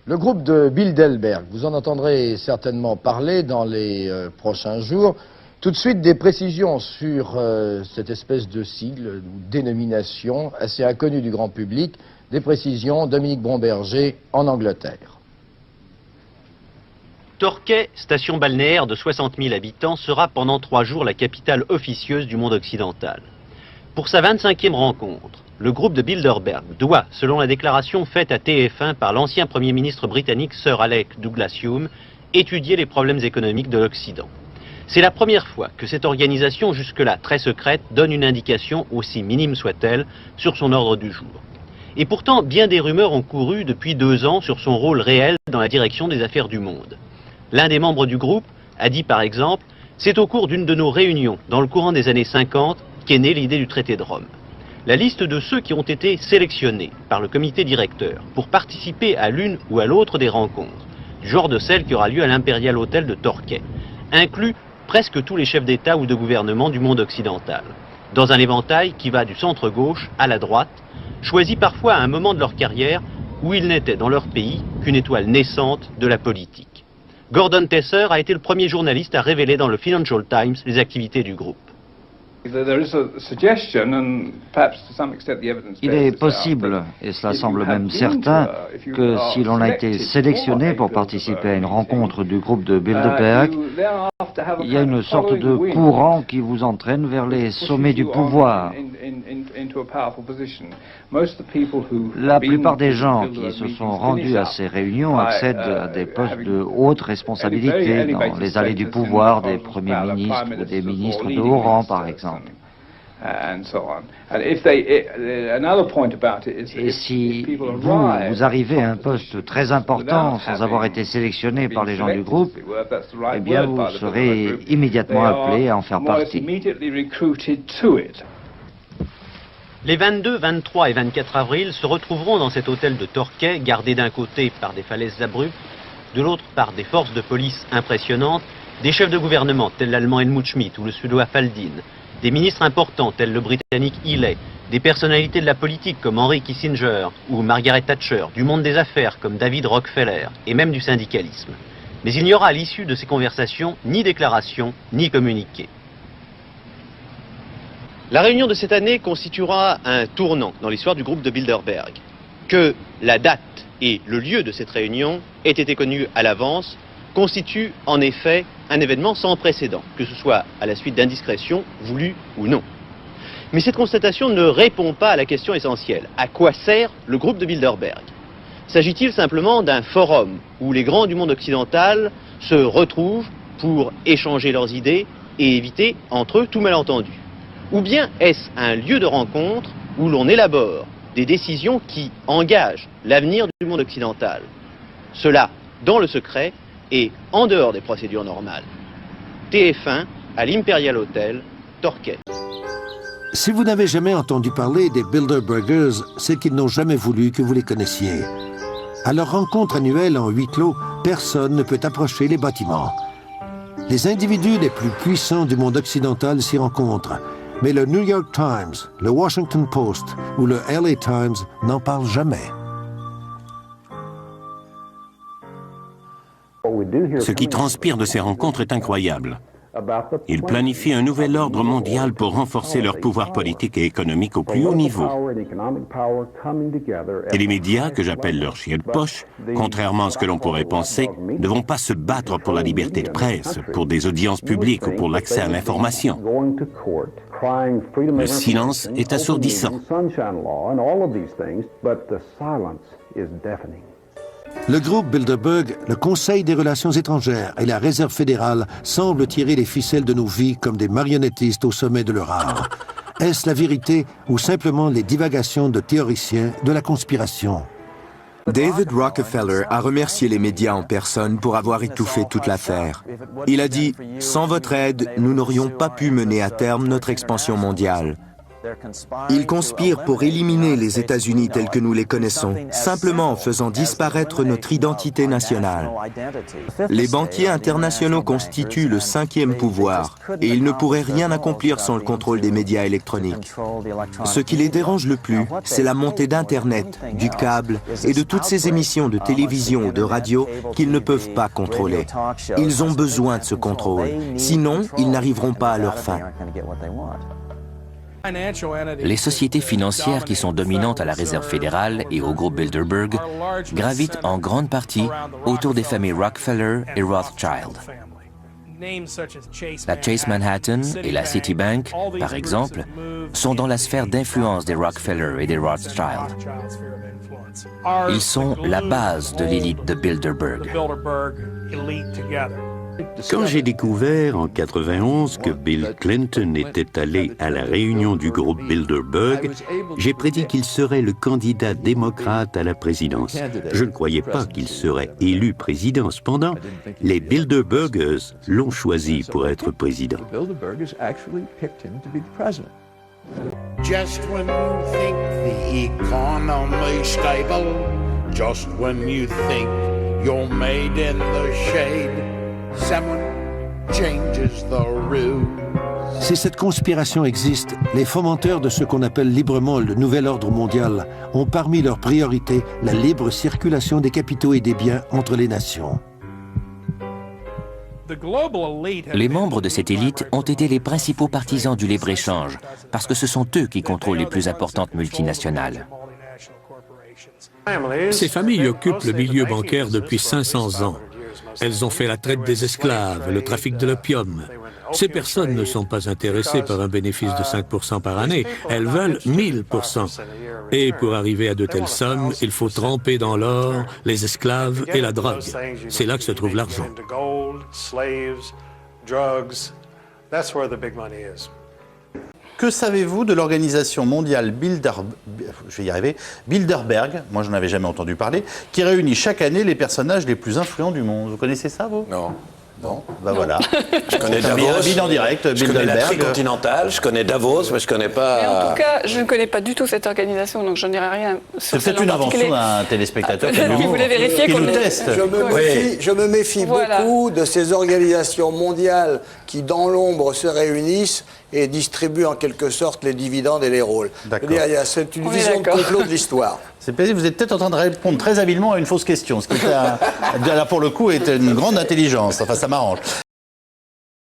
Le groupe de Bilderberg, vous en entendrez certainement parler dans les prochains jours. Tout de suite, des précisions sur cette espèce de sigle ou dénomination assez inconnue du grand public. Des précisions, Dominique Bromberger en Angleterre. Torquay, station balnéaire de 60 000 habitants, sera pendant 3 jours la capitale officieuse du monde occidental. Pour sa 25e rencontre, le groupe de Bilderberg doit, selon la déclaration faite à TF1 par l'ancien Premier ministre britannique Sir Alec Douglas-Home, étudier les problèmes économiques de l'Occident. C'est la première fois que cette organisation, jusque-là très secrète, donne une indication, aussi minime soit-elle, sur son ordre du jour. Et pourtant, bien des rumeurs ont couru depuis 2 ans sur son rôle réel dans la direction des affaires du monde. L'un des membres du groupe a dit par exemple « C'est au cours d'une de nos réunions, dans le courant des années 50, qu'est née l'idée du traité de Rome ». La liste de ceux qui ont été sélectionnés par le comité directeur pour participer à l'une ou à l'autre des rencontres, du genre de celle qui aura lieu à l'Imperial Hotel de Torquay, inclut presque tous les chefs d'État ou de gouvernement du monde occidental, dans un éventail qui va du centre-gauche à la droite, choisis parfois à un moment de leur carrière où ils n'étaient dans leur pays qu'une étoile naissante de la politique. Gordon Tesser a été le premier journaliste à révéler dans le Financial Times les activités du groupe. Il est possible, et cela semble même certain, que si l'on a été sélectionné pour participer à une rencontre du groupe de Bilderberg, il y a une sorte de courant qui vous entraîne vers les sommets du pouvoir. La plupart des gens qui se sont rendus à ces réunions accèdent à des postes de haute responsabilité dans les allées du pouvoir des premiers ministres ou des ministres de haut rang, par exemple. Et si vous arrivez à un poste très important sans avoir été sélectionné par les gens du groupe, eh bien vous serez immédiatement appelé à en faire partie. Les 22, 23 et 24 avril se retrouveront dans cet hôtel de Torquay, gardé d'un côté par des falaises abruptes, de l'autre par des forces de police impressionnantes, des chefs de gouvernement tels l'allemand Helmut Schmidt ou le suédois Faldin, des ministres importants tels le britannique Healey, des personnalités de la politique comme Henry Kissinger ou Margaret Thatcher, du monde des affaires comme David Rockefeller et même du syndicalisme. Mais il n'y aura à l'issue de ces conversations ni déclaration ni communiqué. La réunion de cette année constituera un tournant dans l'histoire du groupe de Bilderberg. Que la date et le lieu de cette réunion aient été connus à l'avance constitue en effet un événement sans précédent, que ce soit à la suite d'indiscrétions voulues ou non. Mais cette constatation ne répond pas à la question essentielle. À quoi sert le groupe de Bilderberg? S'agit-il simplement d'un forum où les grands du monde occidental se retrouvent pour échanger leurs idées et éviter entre eux tout malentendu? Ou bien est-ce un lieu de rencontre où l'on élabore des décisions qui engagent l'avenir du monde occidental? Cela dans le secret et en dehors des procédures normales. TF1 à l'Imperial Hotel, Torquay. Si vous n'avez jamais entendu parler des Bilderbergers, c'est qu'ils n'ont jamais voulu que vous les connaissiez. À leur rencontre annuelle en huis clos, personne ne peut approcher les bâtiments. Les individus les plus puissants du monde occidental s'y rencontrent, mais le New York Times, le Washington Post ou le LA Times n'en parlent jamais. Ce qui transpire de ces rencontres est incroyable. Ils planifient un nouvel ordre mondial pour renforcer leur pouvoir politique et économique au plus haut niveau. Et les médias, que j'appelle leurs chiens de poche, contrairement à ce que l'on pourrait penser, ne vont pas se battre pour la liberté de presse, pour des audiences publiques ou pour l'accès à l'information. Le silence est assourdissant. Le groupe Bilderberg, le Conseil des relations étrangères et la Réserve fédérale semblent tirer les ficelles de nos vies comme des marionnettistes au sommet de leur art. Est-ce la vérité ou simplement les divagations de théoriciens de la conspiration? David Rockefeller a remercié les médias en personne pour avoir étouffé toute l'affaire. Il a dit « Sans votre aide, nous n'aurions pas pu mener à terme notre expansion mondiale. Ils conspirent pour éliminer les États-Unis tels que nous les connaissons, simplement en faisant disparaître notre identité nationale. Les banquiers internationaux constituent le cinquième pouvoir et ils ne pourraient rien accomplir sans le contrôle des médias électroniques. Ce qui les dérange le plus, c'est la montée d'Internet, du câble et de toutes ces émissions de télévision ou de radio qu'ils ne peuvent pas contrôler. Ils ont besoin de ce contrôle, sinon ils n'arriveront pas à leur fin. Les sociétés financières qui sont dominantes à la Réserve fédérale et au groupe Bilderberg gravitent en grande partie autour des familles Rockefeller et Rothschild. La Chase Manhattan et la Citibank, par exemple, sont dans la sphère d'influence des Rockefeller et des Rothschild. Ils sont la base de l'élite de Bilderberg. Quand j'ai découvert en 91 que Bill Clinton était allé à la réunion du groupe Bilderberg, j'ai prédit qu'il serait le candidat démocrate à la présidence. Je ne croyais pas qu'il serait élu président. Cependant, les Bilderbergers l'ont choisi pour être président. Just when you think the economy's stable, just when you think you're made in the shade, someone changes the rules. Si cette conspiration existe, les fomenteurs de ce qu'on appelle librement le nouvel ordre mondial ont parmi leurs priorités la libre circulation des capitaux et des biens entre les nations. Les membres de cette élite ont été les principaux partisans du libre-échange, parce que ce sont eux qui contrôlent les plus importantes multinationales. Ces familles occupent le milieu bancaire depuis 500 ans. Elles ont fait la traite des esclaves, le trafic de l'opium. Ces personnes ne sont pas intéressées par un bénéfice de 5% par année. Elles veulent 1000%. Et pour arriver à de telles sommes, il faut tremper dans l'or, les esclaves et la drogue. C'est là que se trouve l'argent. Que savez-vous de l'organisation mondiale Bilderberg, moi je n'en avais jamais entendu parler, qui réunit chaque année les personnages les plus influents du monde? Vous connaissez ça, vous? Non. Bon, ben voilà. Je connais Davos, en direct, je connais la Tricontinentale, je connais Davos, mais je connais pas... Mais en tout cas, je ne connais pas du tout cette organisation, donc je n'irai rien sur c'est peut-être une invention d'un téléspectateur qui voulait vérifier qu'on nous teste. Je me méfie beaucoup de ces organisations mondiales qui, dans l'ombre, se réunissent et distribuent en quelque sorte les dividendes et les rôles. C'est une vision de complot de l'histoire. C'est plaisir, vous êtes peut-être en train de répondre très habilement à une fausse question, ce qui, là, pour le coup, est une grande intelligence. Enfin, ça m'arrange.